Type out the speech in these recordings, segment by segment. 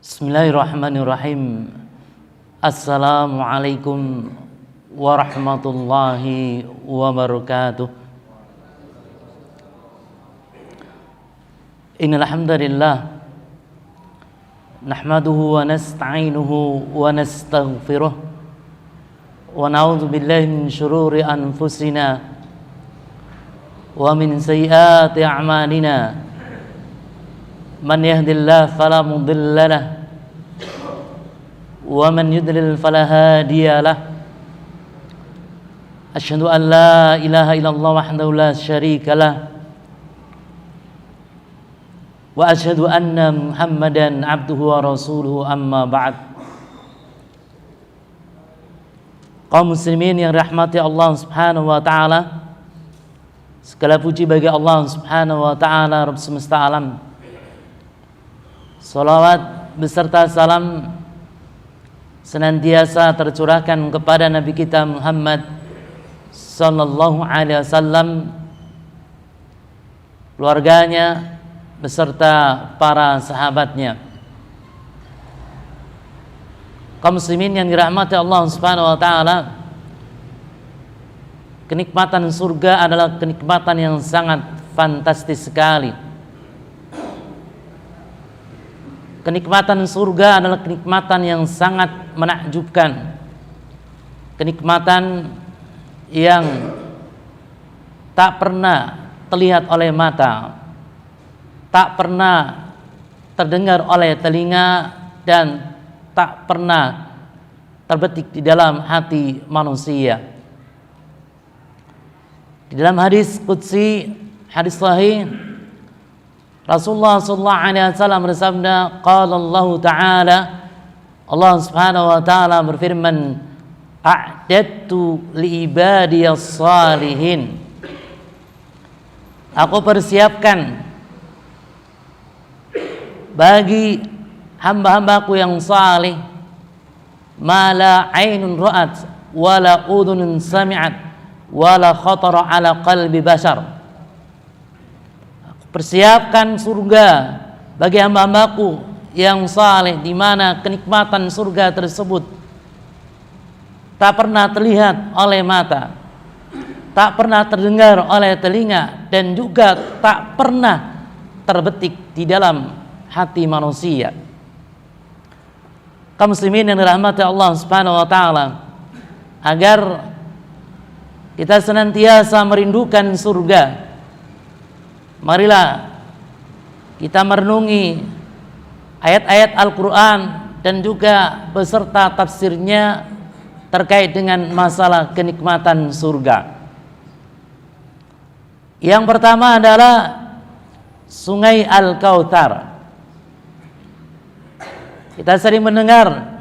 Bismillahirrahmanirrahim. Assalamualaikum warahmatullahi wabarakatuh. Innal hamdalillah nahmaduhu wa nasta'inuhu wa nastaghfiruh wa na'udzu billahi min shururi anfusina wa min sayyiati a'malina. Man yahdihillahu fala mudilla lahu wa man yudlil fala hadiya lahu. Asyhadu an la ilaha illallah wahdahu la syarika lahu wa asyhadu anna Muhammadan abduhu wa rasuluhu, amma ba'd. Kaum muslimin yang rahmati Allah Subhanahu wa taala, segala puji bagi Allah Subhanahu wa taala, Rabb semesta alam. Salawat beserta salam senantiasa tercurahkan kepada Nabi kita Muhammad sallallahu alaihi wasallam, keluarganya beserta para sahabatnya. Kaum muslimin yang dirahmati Allah Subhanahu wa taala, kenikmatan surga adalah kenikmatan yang sangat fantastis sekali. Kenikmatan surga adalah kenikmatan yang sangat menakjubkan. Kenikmatan yang tak pernah terlihat oleh mata, tak pernah terdengar oleh telinga, dan tak pernah terbetik di dalam hati manusia. Di dalam hadis qudsi, hadis sahih, Rasulullah sallallahu alaihi wasallam bersabda, qala Allah taala, Allah Subhanahu wa taala berfirman, a'dadtu li ibadiyas salihin, aku persiapkan bagi hamba-hambaku yang salih, ma la ainun ra'at wala udhunun sami'at wala khatara ala qalbi bashar. Persiapkan surga bagi hamba-hambaku yang saleh, di mana kenikmatan surga tersebut tak pernah terlihat oleh mata, tak pernah terdengar oleh telinga, dan juga tak pernah terbetik di dalam hati manusia. Kaum muslimin yang dirahmati Allah Subhanahu wa taala, agar kita senantiasa merindukan surga, marilah kita merenungi ayat-ayat Al-Quran dan juga beserta tafsirnya terkait dengan masalah kenikmatan surga. Yang pertama adalah Sungai Al-Kautsar. Kita sering mendengar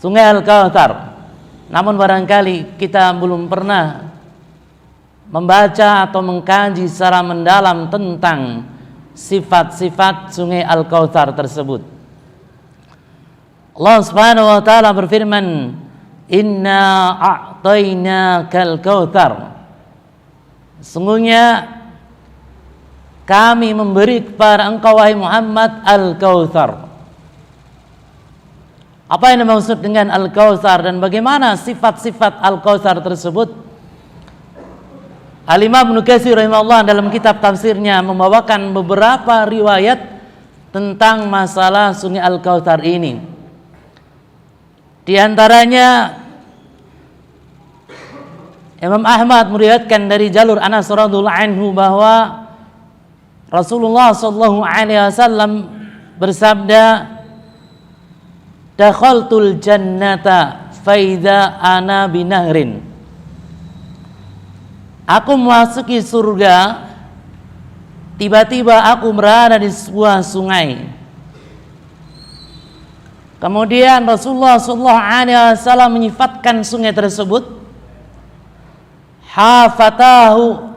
Sungai Al-Kautsar, namun barangkali kita belum pernah membaca atau mengkaji secara mendalam tentang sifat-sifat Sungai Al-Kautsar tersebut. Allah Subhanahu wa taala berfirman, inna a'tainakal kautsar, sungguhnya kami memberi kepada engkau wahai Muhammad Al-Kautsar. Apa yang dimaksud dengan Al-Kautsar dan bagaimana sifat-sifat Al-Kautsar tersebut? Al-Imam Ibnu Katsir rahimahullah dalam kitab tafsirnya membawakan beberapa riwayat tentang masalah Sungai Al-Kautsar ini. Di antaranya Imam Ahmad meriwayatkan dari jalur Anas radhiyallahu anhu bahwa Rasulullah sallallahu alaihi wasallam bersabda, dakhaltul jannata fa idza ana binahrin, aku memasuki surga, tiba-tiba aku berada di sebuah sungai. Kemudian Rasulullah SAW menyifatkan sungai tersebut, hafatahu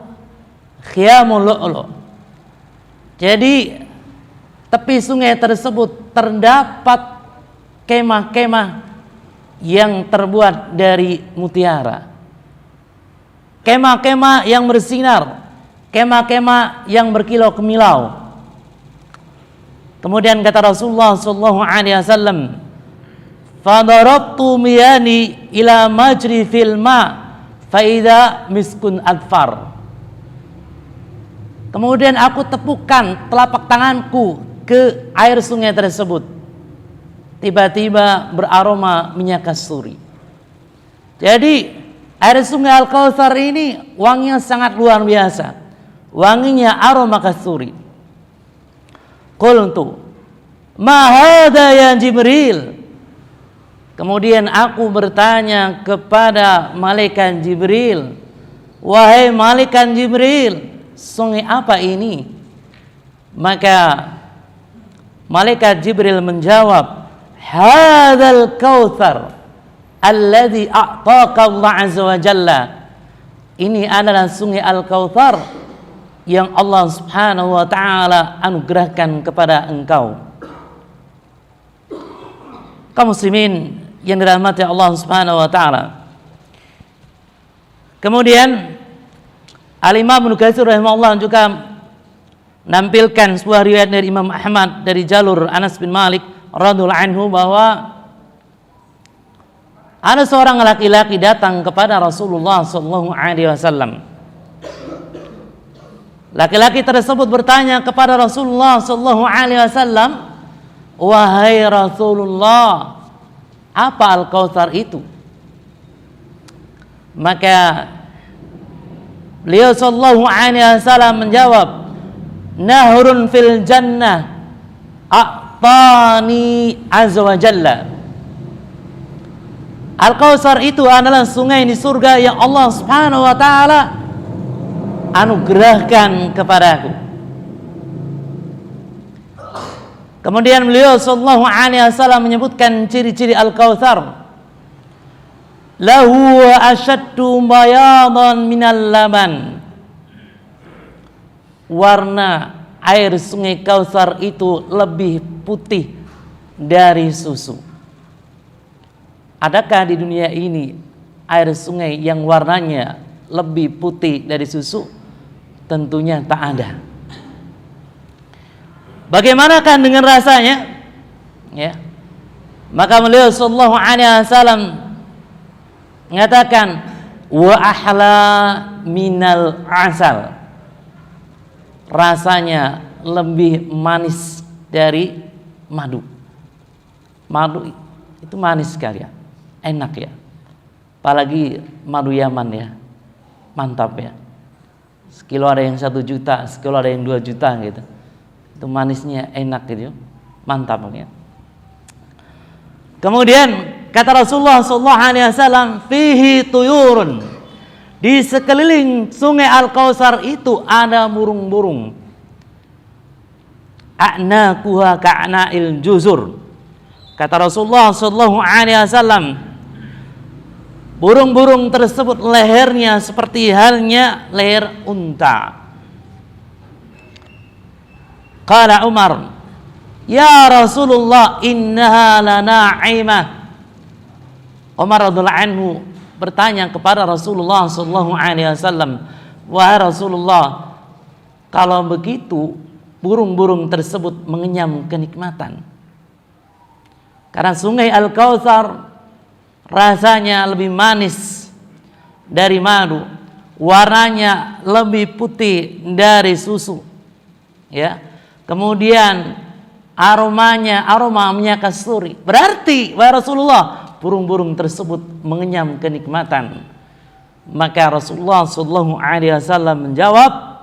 khiyamul lu'lu'. Jadi tepi sungai tersebut terdapat kemah-kemah yang terbuat dari mutiara, kemah-kemah yang bersinar, kemah-kemah yang berkilau kemilau. Kemudian kata Rasulullah sallallahu alaihi wasallam, "Fadarabtu miyani ila majri fil ma fa idza miskun adfar." Kemudian aku tepukkan telapak tanganku ke air sungai tersebut. Tiba-tiba beraroma minyak kasturi. Jadi air sungai Al-Kautsar ini wanginya sangat luar biasa. Wanginya aroma kasturi. Qultu, "Ma hadha ya Jibril?" Kemudian aku bertanya kepada malaikat Jibril, "Wahai malaikat Jibril, sungai apa ini?" Maka malaikat Jibril menjawab, "Hadzal Kautsar alladzi a'taka Allah azza wa jalla." Ini adalah sungai Al-Kautsar yang Allah Subhanahu wa taala anugerahkan kepada engkau. Kaum muslimin yang dirahmati Allah Subhanahu wa taala. Kemudian Al-Imam Ibnu Katsir rahimahullah juga menampilkan sebuah riwayat dari Imam Ahmad dari jalur Anas bin Malik radhiyallahu anhu bahwa ada seorang laki-laki datang kepada Rasulullah sallallahu alaihi wasallam. Laki-laki tersebut bertanya kepada Rasulullah sallallahu alaihi wasallam, "Wahai Rasulullah, apa Al-Kautsar itu?" Maka beliau sallallahu alaihi wasallam menjawab, "Nahrun fil jannah a'tani azza wa jalla." Al-Kautsar itu adalah sungai di surga yang Allah Subhanahu wa taala anugerahkan kepadaku. Kemudian beliau sallallahu alaihi wasallam menyebutkan ciri-ciri Al-Kautsar. Lahu ashaddu bayadan minal laban. Warna air sungai Kautsar itu lebih putih dari susu. Adakah di dunia ini air sungai yang warnanya lebih putih dari susu? Tentunya tak ada. Bagaimanakah dengan rasanya? Ya. Maka beliau sallallahu alaihi wasallam mengatakan, "Wa ahla minal asal." Rasanya lebih manis dari madu. Madu itu manis sekali ya. Enak ya. Apalagi madu Yaman ya. Mantap ya. Sekilo ada yang 1 juta, sekilo ada yang 2 juta gitu. Itu manisnya enak gitu. Mantap ya. Kemudian kata Rasulullah sallallahu alaihi wasallam, "Fihi tuyurun." Di sekeliling sungai Al-Kautsar itu ada burung-burung. "A'naquha ka'na'il juzur." Kata Rasulullah sallallahu alaihi wasallam, burung-burung tersebut lehernya seperti halnya leher unta. Qala Umar, "Ya Rasulullah, innaha lana'imah." Umar radhiyallahu anhu bertanya kepada Rasulullah sallallahu alaihi wasallam, "Wahai Rasulullah, kalau begitu burung-burung tersebut mengenyam kenikmatan." Karena sungai Al-Kautsar rasanya lebih manis dari madu, warnanya lebih putih dari susu. Ya. Kemudian aromanya aroma minyak kasturi. Berarti wahai Rasulullah, burung-burung tersebut mengenyam kenikmatan. Maka Rasulullah sallallahu alaihi wasallam menjawab,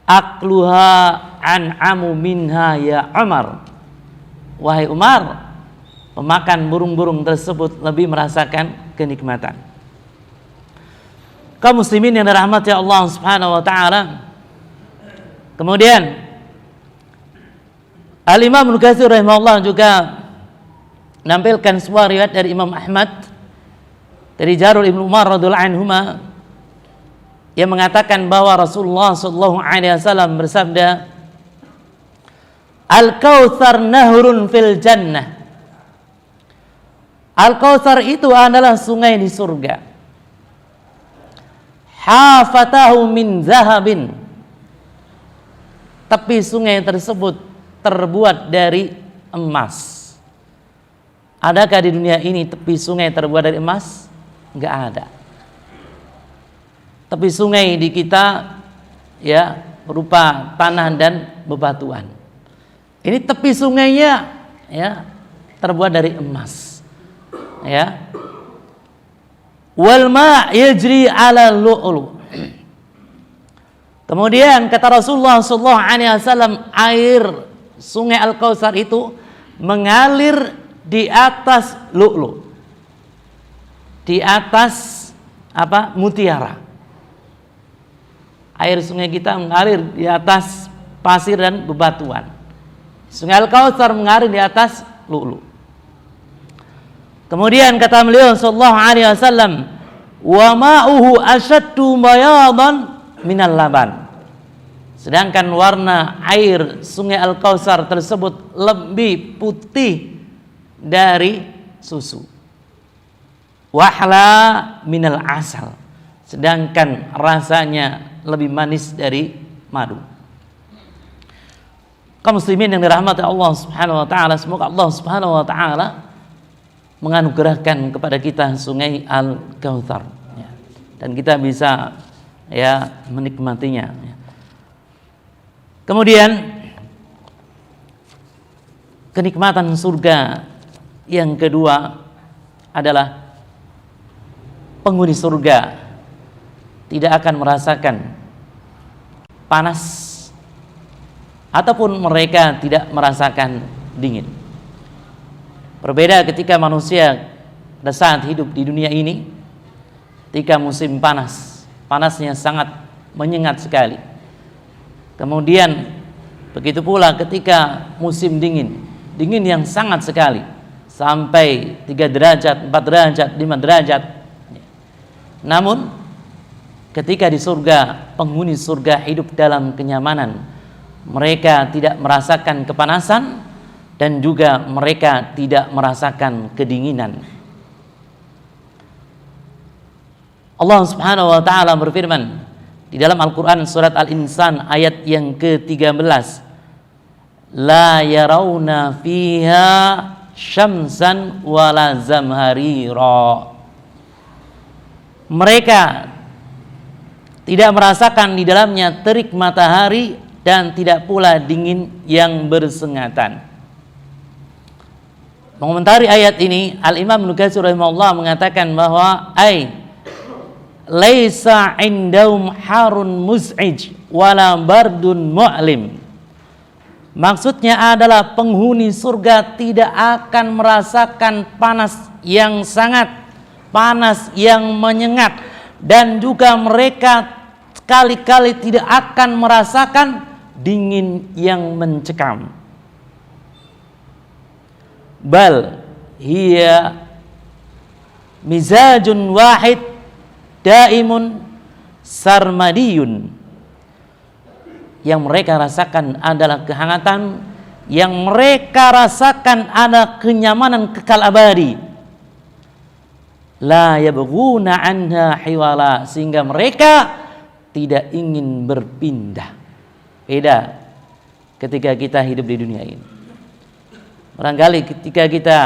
"Akluha an'amu minha ya Umar." Wahai Umar, pemakan burung-burung tersebut lebih merasakan kenikmatan. Kaum muslimin yang dirahmati Allah Subhanahu wa taala. Kemudian Al-Imam Ibnu Katsir rahimahullah juga menampilkan sebuah riwayat dari Imam Ahmad dari Jarur Ibnu Umar radhiyallahu anhuma yang mengatakan bahwa Rasulullah sallallahu alaihi wasallam bersabda, "Al-Kautsar nahrun fil jannah." Al-Kautsar itu adalah sungai di surga. Hafatahu min zahabin. Tepi sungai tersebut terbuat dari emas. Adakah di dunia ini tepi sungai terbuat dari emas? Enggak ada. Tepi sungai di kita ya berupa tanah dan bebatuan. Ini tepi sungainya ya terbuat dari emas. Ya. Wal ma' yajri 'ala lu'lu'. Kemudian kata Rasulullah sallallahu alaihi wasallam, air sungai Al-Kautsar itu mengalir di atas lu'lu'. Di atas apa? Mutiara. Air sungai kita mengalir di atas pasir dan bebatuan. Sungai Al-Kautsar mengalir di atas lu'lu'. Kemudian kata beliau sallallahu alaihi wasallam, wa ma'uhu ashaddu bayadan minal laban. Sedangkan warna air sungai Al-Kautsar tersebut lebih putih dari susu. Wahla minal asal. Sedangkan rasanya lebih manis dari madu. Kaum muslimin yang dirahmati Allah Subhanahu wa taala, semoga Allah Subhanahu wa taala menganugerahkan kepada kita sungai Al-Kautsar ya, dan kita bisa ya menikmatinya ya. Kemudian kenikmatan surga yang kedua adalah penghuni surga tidak akan merasakan panas ataupun mereka tidak merasakan dingin. Berbeda ketika manusia pada saat hidup di dunia ini, ketika musim panas, panasnya sangat menyengat sekali. Kemudian begitu pula ketika musim dingin, dingin yang sangat sekali, sampai 3 derajat, 4 derajat, 5 derajat. Namun ketika di surga, penghuni surga hidup dalam kenyamanan. Mereka tidak merasakan kepanasan dan juga mereka tidak merasakan kedinginan. Allah Subhanahu wa taala berfirman di dalam Al-Qur'an surat Al-Insan ayat yang ke-13, la yarawna fiha syamsan wala zamharira. Mereka tidak merasakan di dalamnya terik matahari dan tidak pula dingin yang bersengatan. Mengomentari ayat ini, Al-Imam Ibnu Katsir rahimahullah mengatakan bahwa laisa indahum harun muz'ij wala bardun mu'lim. Maksudnya adalah penghuni surga tidak akan merasakan panas yang sangat, panas yang menyengat, dan juga mereka sekali-kali tidak akan merasakan dingin yang mencekam. Bal hiya mizajun wahid daimun sarmadiyun. Yang mereka rasakan adalah kehangatan, yang mereka rasakan ada kenyamanan kekal abadi. La yabghuna anha hiwala, sehingga mereka tidak ingin berpindah. Beda ketika kita hidup di dunia ini. Barangkali ketika kita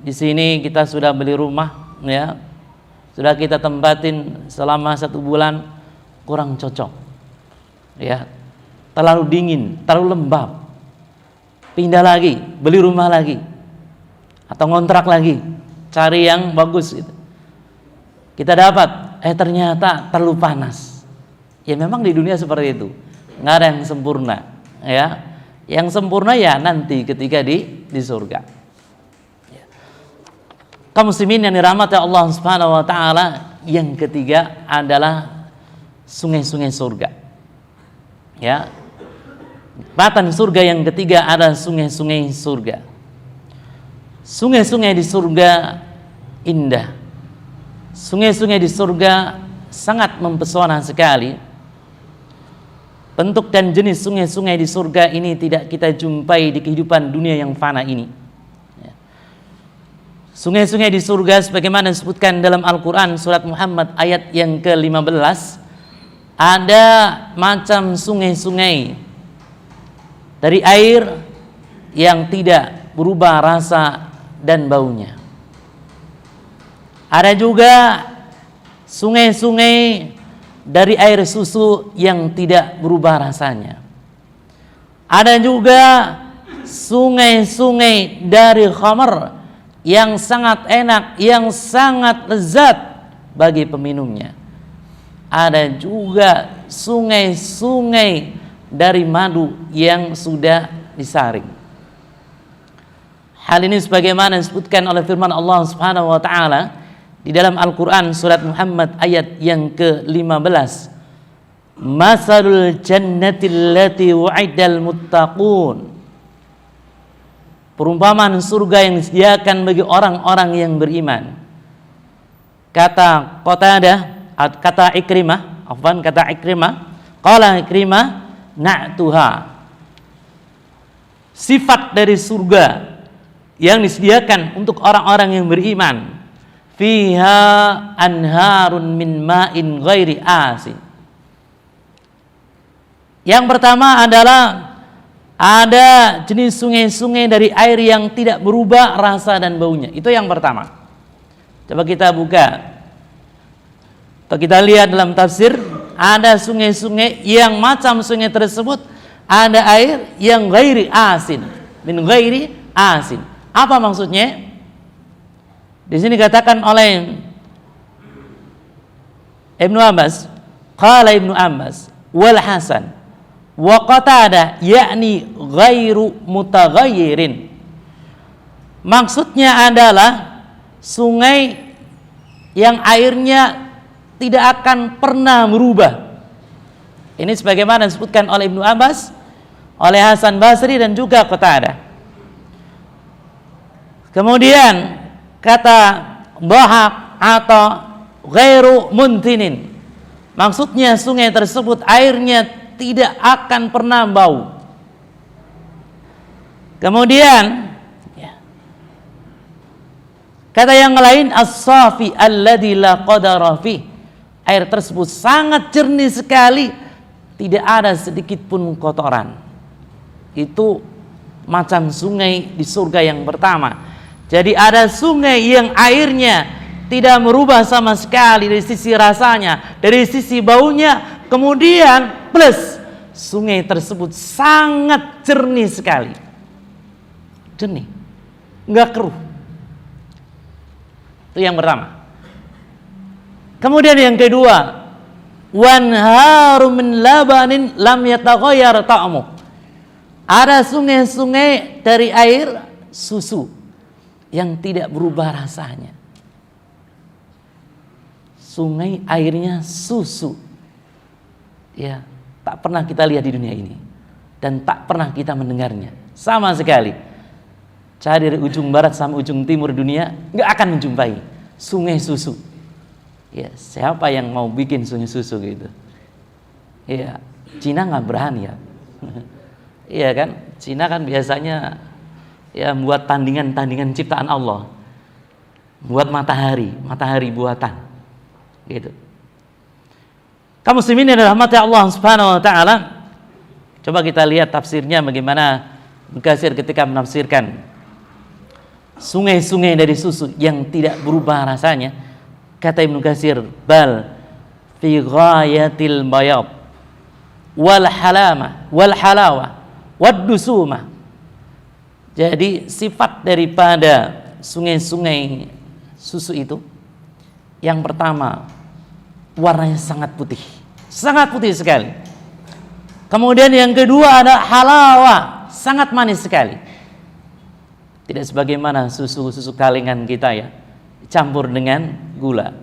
di sini kita sudah beli rumah ya, sudah kita tempatin selama 1 bulan, kurang cocok ya, terlalu dingin, terlalu lembab, pindah lagi, beli rumah lagi atau ngontrak lagi, cari yang bagus gitu. Kita dapat ternyata terlalu panas. Ya memang di dunia seperti itu, nggak ada yang sempurna ya. Yang sempurna ya nanti ketika di surga. Kaum muslimin yang dirahmati Allah Subhanahu wa taala, yang ketiga adalah sungai-sungai surga. Ya. Batan surga yang ketiga adalah sungai-sungai surga. Sungai-sungai di surga indah. Sungai-sungai di surga sangat mempesona sekali. Bentuk dan jenis sungai-sungai di surga ini tidak kita jumpai di kehidupan dunia yang fana ini. Sungai-sungai di surga sebagaimana disebutkan dalam Al-Quran surat Muhammad ayat yang ke-15, ada macam sungai-sungai dari air yang tidak berubah rasa dan baunya. Ada juga sungai-sungai dari air susu yang tidak berubah rasanya. Ada juga sungai-sungai dari khamar yang sangat enak, yang sangat lezat bagi peminumnya. Ada juga sungai-sungai dari madu yang sudah disaring. Hal ini sebagaimana disebutkan oleh firman Allah Subhanahu wa taala di dalam Al-Qur'an surat Muhammad ayat yang ke-15. Masalul jannati allati wa'idal muttaqun. Perumpamaan surga yang disediakan bagi orang-orang yang beriman. Kata Qatadah, kata Ikrimah, qala Ikrimah na'tuha. Sifat dari surga yang disediakan untuk orang-orang yang beriman. Fiha anharun min ma'in ghairi asin. Yang pertama adalah ada jenis sungai-sungai dari air yang tidak berubah rasa dan baunya. Itu yang pertama. Coba kita buka atau kita lihat dalam tafsir, ada sungai-sungai yang macam sungai tersebut ada air yang ghairi asin, min ghairi asin. Apa maksudnya? Di sini katakan oleh Ibnu Abbas, qala Ibnu Abbas wal Hasan wa Qatadah yakni ghairu mutaghayyirin. Maksudnya adalah sungai yang airnya tidak akan pernah berubah. Ini sebagaimana disebutkan oleh Ibnu Abbas, oleh Hasan Basri dan juga Qatadah. Kemudian kata dhahak atau ghairu muntinin, maksudnya sungai tersebut airnya tidak akan pernah bau. Kemudian kata yang lain as-safi alladzi la qadara fi, air tersebut sangat jernih sekali, tidak ada sedikit pun kotoran. Itu macam sungai di surga yang pertama. Jadi ada sungai yang airnya tidak merubah sama sekali dari sisi rasanya, dari sisi baunya. Kemudian plus sungai tersebut sangat jernih sekali, jernih, nggak keruh. Itu yang pertama. Kemudian yang kedua, wanharu min labanin lam yataghayyar ta'mu. Ada sungai-sungai dari air susu yang tidak berubah rasanya. Sungai airnya susu. Ya, tak pernah kita lihat di dunia ini dan tak pernah kita mendengarnya sama sekali. Cari dari ujung barat sampai ujung timur dunia nggak akan menjumpai sungai susu. Ya, siapa yang mau bikin sungai susu gitu? Ya, Cina nggak berani ya. Iya kan? Cina kan biasanya ya buat tandingan ciptaan Allah, buat matahari buatan, gitu. Kaum muslimin yang dirahmati Allah Subhanahu wa taala, coba kita lihat tafsirnya bagaimana Ibnu Katsir ketika menafsirkan sungai-sungai dari susu yang tidak berubah rasanya. Kata Ibnu Katsir, bal fi ghayatil bayad wal halawa wad dusuma. Jadi sifat daripada sungai-sungai susu itu, yang pertama warnanya sangat putih sekali. Kemudian yang kedua ada halawa, sangat manis sekali. Tidak sebagaimana susu kalengan kita ya, campur dengan gula,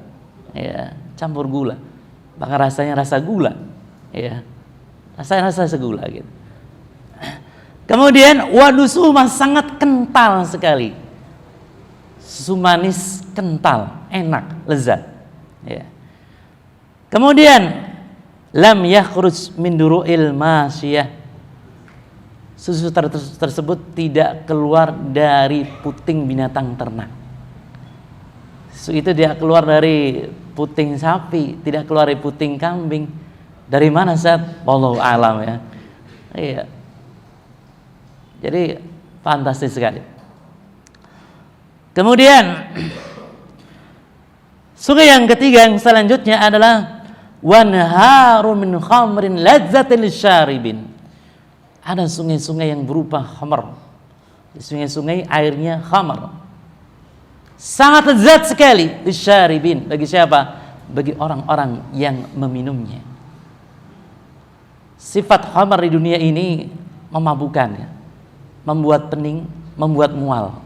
ya, campur gula, bahkan rasanya rasa gula, ya, rasanya rasa segula gitu. Kemudian wadusuma, sangat kental sekali, susu manis kental, enak, lezat, ya. Kemudian lam yakhruj min duru'il masyiyah, susu tersebut tidak keluar dari puting binatang ternak. Susu itu tidak keluar dari puting sapi, tidak keluar dari puting kambing. Dari mana, Ustaz? Wallahu a'lam ya. Iya. Jadi fantastis sekali. Kemudian sungai yang ketiga yang selanjutnya adalah wanharu min khamrin lazzatil syaribin. Ada sungai-sungai yang berupa khamr. Sungai-sungai airnya khamr. Sangat lezat sekali lisyaribin. Bagi siapa? Bagi orang-orang yang meminumnya. Sifat khamr di dunia ini memabukkan, ya. Membuat pening, membuat mual.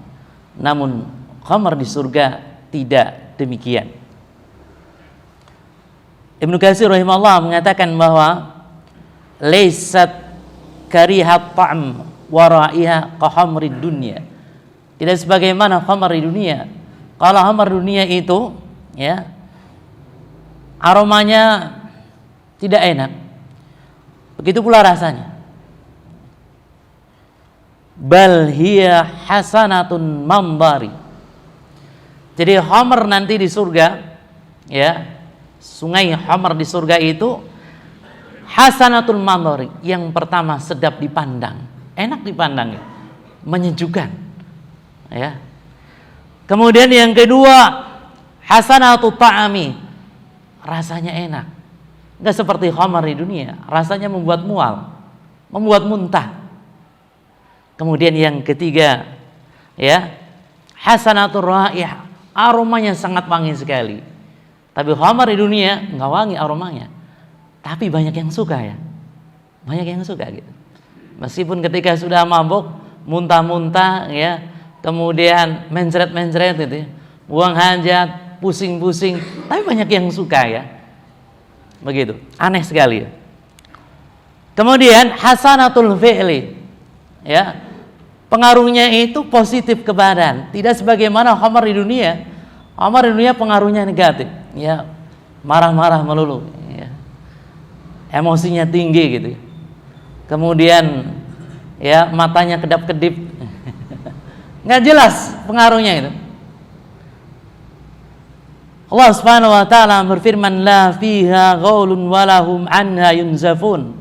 Namun khamr di surga tidak demikian. Ibnu Katsir rahimahullah mengatakan bahwa laisat karihat ta'am wa ra'iha ka khamrid dunya. Tidak sebagaimana khamr di dunia. Kalau khamr dunia itu, ya, aromanya tidak enak. Begitu pula rasanya. Bal hiya hasanatun mandari. Jadi khamr nanti di surga, ya, sungai khamr di surga itu hasanatul mandari. Yang pertama sedap dipandang, enak dipandang, menyejukkan, ya. Kemudian yang kedua hasanatul ta'ami, rasanya enak. Enggak seperti khamr di dunia, rasanya membuat mual, membuat muntah. Kemudian yang ketiga, ya, hasanatur raih, aromanya sangat wangi sekali. Tapi khamr di dunia enggak wangi aromanya. Tapi banyak yang suka, ya. Banyak yang suka gitu. Meskipun ketika sudah mabuk, muntah-muntah, ya, kemudian mencret-mencret gitu, ya, buang hajat, pusing-pusing, tapi banyak yang suka, ya. Begitu, aneh sekali, ya. Kemudian hasanatul fi'li, ya, pengaruhnya itu positif ke badan, tidak sebagaimana khamr di dunia. Khamr di dunia pengaruhnya negatif, ya, marah-marah melulu, ya, emosinya tinggi gitu. Kemudian, ya, matanya kedap-kedip, nggak jelas pengaruhnya itu. Allah Subhanahu wa taala berfirman la fiha ghaulun walahum anha yunzafun.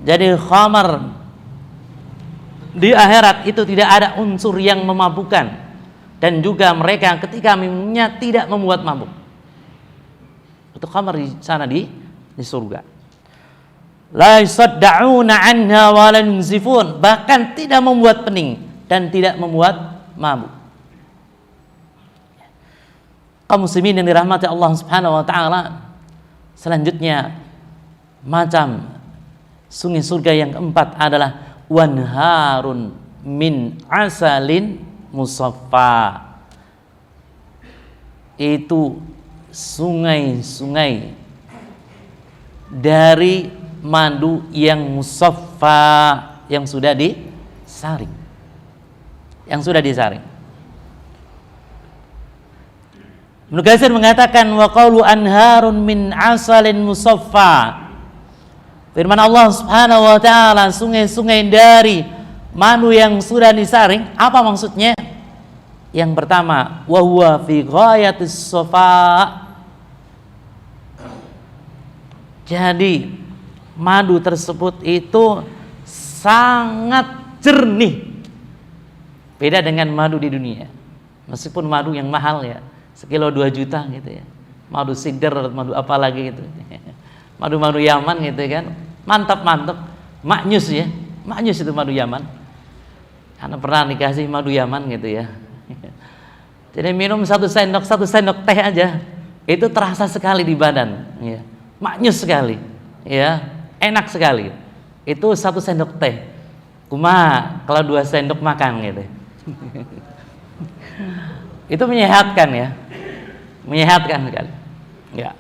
Jadi khamr di akhirat itu tidak ada unsur yang memabukkan, dan juga mereka ketika minumnya tidak membuat mabuk. Itu khamr di sana di surga. La yasaddauna anha wa la yunzifun, bahkan tidak membuat pening dan tidak membuat mabuk. Kaum muslimin yang dirahmati Allah Subhanahu wa taala, selanjutnya macam sungai surga yang keempat adalah wanharun min asalin musaffa. Itu sungai-sungai dari madu yang musaffa, yang sudah disaring. Yang sudah disaring. Ibnu Katsir mengatakan wa qaulu anharun min asalin musaffa. Firman Allah Subhanahu wa taala, sungai-sungai dari madu yang sudah disaring, apa maksudnya? Yang pertama, wa huwa fi ghayatis safa. Jadi madu tersebut itu sangat jernih. Beda dengan madu di dunia. Meskipun madu yang mahal, ya, sekilo 2 juta gitu, ya. Madu sidr, madu apa lagi gitu. Madu-madu Yaman gitu kan. Mantap-mantap, maknyus, ya. Maknyus itu madu Yaman. Karena pernah dikasih madu Yaman gitu, ya. Jadi minum 1 sendok teh aja, itu terasa sekali di badan, ya. Maknyus sekali, ya. Enak sekali. Itu 1 sendok teh. Kumaha kalau 2 sendok makan gitu. Itu menyehatkan, ya. Menyehatkan sekali. Ya.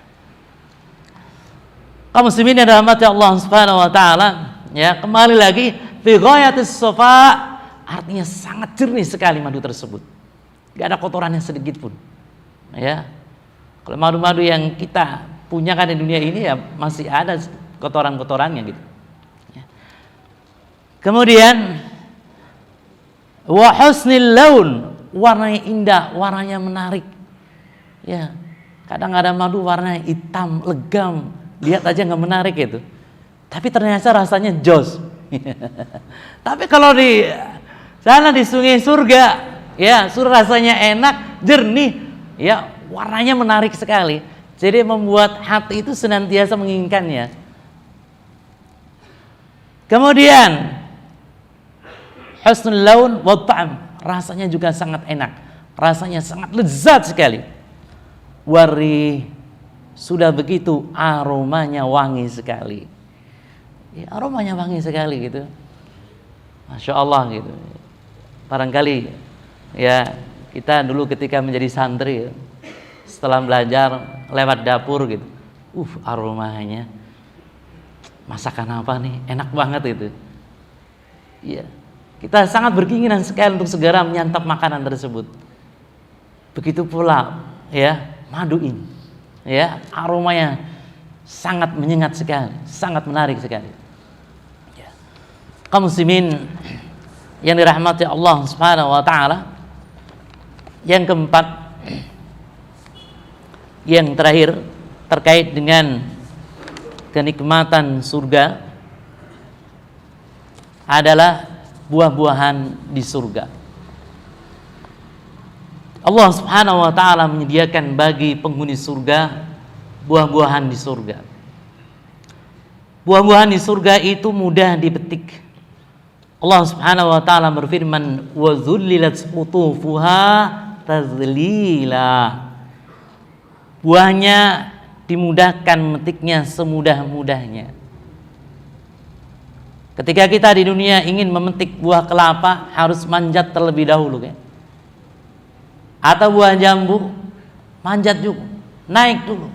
Kaum muslimin yang dirahmati Allah Subhanahu wa taala, ya, kembali lagi fi ghayatis safa, artinya sangat jernih sekali madu tersebut. Enggak ada kotorannya sedikit pun. Ya. Kalau madu-madu yang kita punya kan di dunia ini, ya, masih ada kotoran-kotorannya gitu. Ya. Kemudian wa husnil laun, warnanya indah, warnanya menarik. Ya, kadang ada madu warnanya hitam, legam, lihat aja nggak menarik itu. Tapi ternyata rasanya jos. Tapi kalau di sana di sungai surga, ya, rasanya enak, jernih, ya, warnanya menarik sekali. Jadi membuat hati itu senantiasa menginginkannya. Kemudian husnul laun wa ta'am, rasanya juga sangat enak, rasanya sangat lezat sekali. Warih, sudah begitu aromanya wangi sekali. Ya, aromanya wangi sekali gitu. Masya Allah gitu. Barangkali ya kita dulu ketika menjadi santri, setelah belajar lewat dapur gitu, aromanya masakan apa nih, enak banget itu. Ya, kita sangat berkeinginan sekali untuk segera menyantap makanan tersebut. Begitu pula ya madu ini, ya, aromanya sangat menyengat sekali, sangat menarik sekali. Ya. Kaum muslimin yang dirahmati Allah Subhanahu wa taala, yang keempat, yang terakhir terkait dengan kenikmatan surga adalah buah-buahan di surga. Allah Subhanahu wa taala menyediakan bagi penghuni surga buah-buahan di surga. Buah-buahan di surga itu mudah dipetik. Allah Subhanahu wa taala berfirman, "Wa dzullilat qutufuha tadzlila." Buahnya dimudahkan memetiknya semudah-mudahnya. Ketika kita di dunia ingin memetik buah kelapa, harus manjat terlebih dahulu, kan? Atau buah jambu, manjat juga, naik dulu.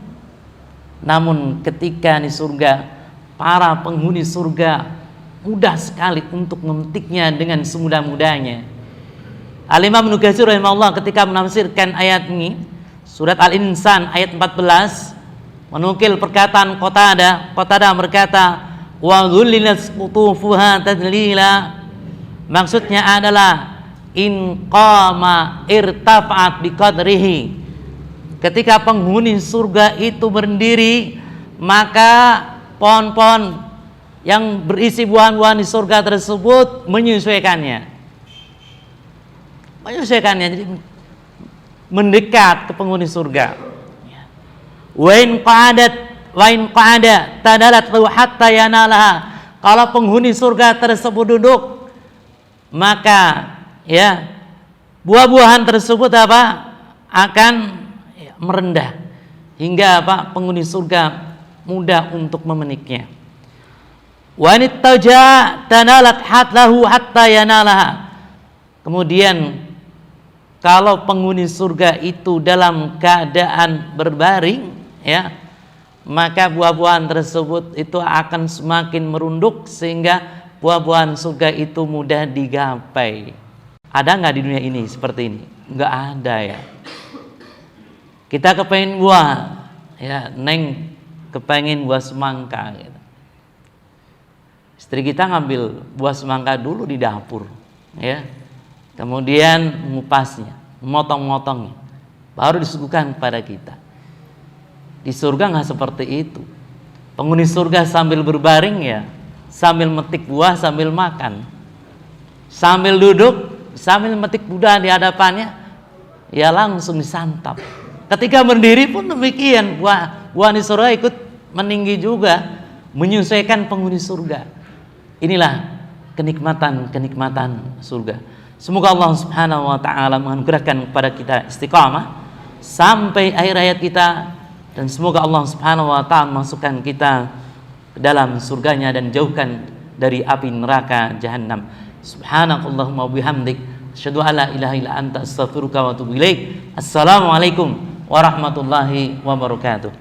Namun ketika di surga, para penghuni surga mudah sekali untuk memetiknya dengan semudah-mudahnya. Al-Imam Ibnu Katsir rahimahullah ketika menafsirkan ayat ini, surat Al-Insan ayat 14, menukil perkataan Qatadah berkata, wa dhullilat qutufuha tadlila. Maksudnya adalah in qama irtafa'at biqadrihi. Ketika penghuni surga itu berdiri, maka pohon-pohon yang berisi buah-buahan di surga tersebut menyesuaikannya, jadi mendekat ke penghuni surga. Wa in qa'ada tadalat lahu hatta yanalaha. Kalau penghuni surga tersebut duduk, maka ya buah-buahan tersebut akan merendah hingga penghuni surga mudah untuk memetiknya. Wa in taja tanalat hatlahu hatta yanalaha. Kemudian kalau penghuni surga itu dalam keadaan berbaring, ya, maka buah-buahan tersebut itu akan semakin merunduk sehingga buah-buahan surga itu mudah digapai. Ada nggak di dunia ini seperti ini? Nggak ada, ya. Kita kepengen buah, ya, neng kepengen buah semangka, gitu. Istri kita ngambil buah semangka dulu di dapur, ya, kemudian mengupasnya, memotong-motongnya, baru disuguhkan kepada kita. Di surga nggak seperti itu. Penghuni surga sambil berbaring, ya, sambil metik buah, sambil makan, sambil duduk, sambil metik buah di hadapannya, ya langsung disantap. Ketika berdiri pun demikian, buah di surga ikut meninggi juga, menyesuaikan penghuni surga. Inilah kenikmatan surga. Semoga Allah Subhanahu wa taala menganugerahkan kepada kita istiqamah sampai akhir hayat kita, dan semoga Allah Subhanahu wa taala masukkan kita ke dalam surganya dan jauhkan dari api neraka jahanam. Subhanakallahumma bihamdik, asyhadu an la ilaha illa anta, astaghfiruka wa atubu ilaik. Assalamualaikum warahmatullahi wabarakatuh.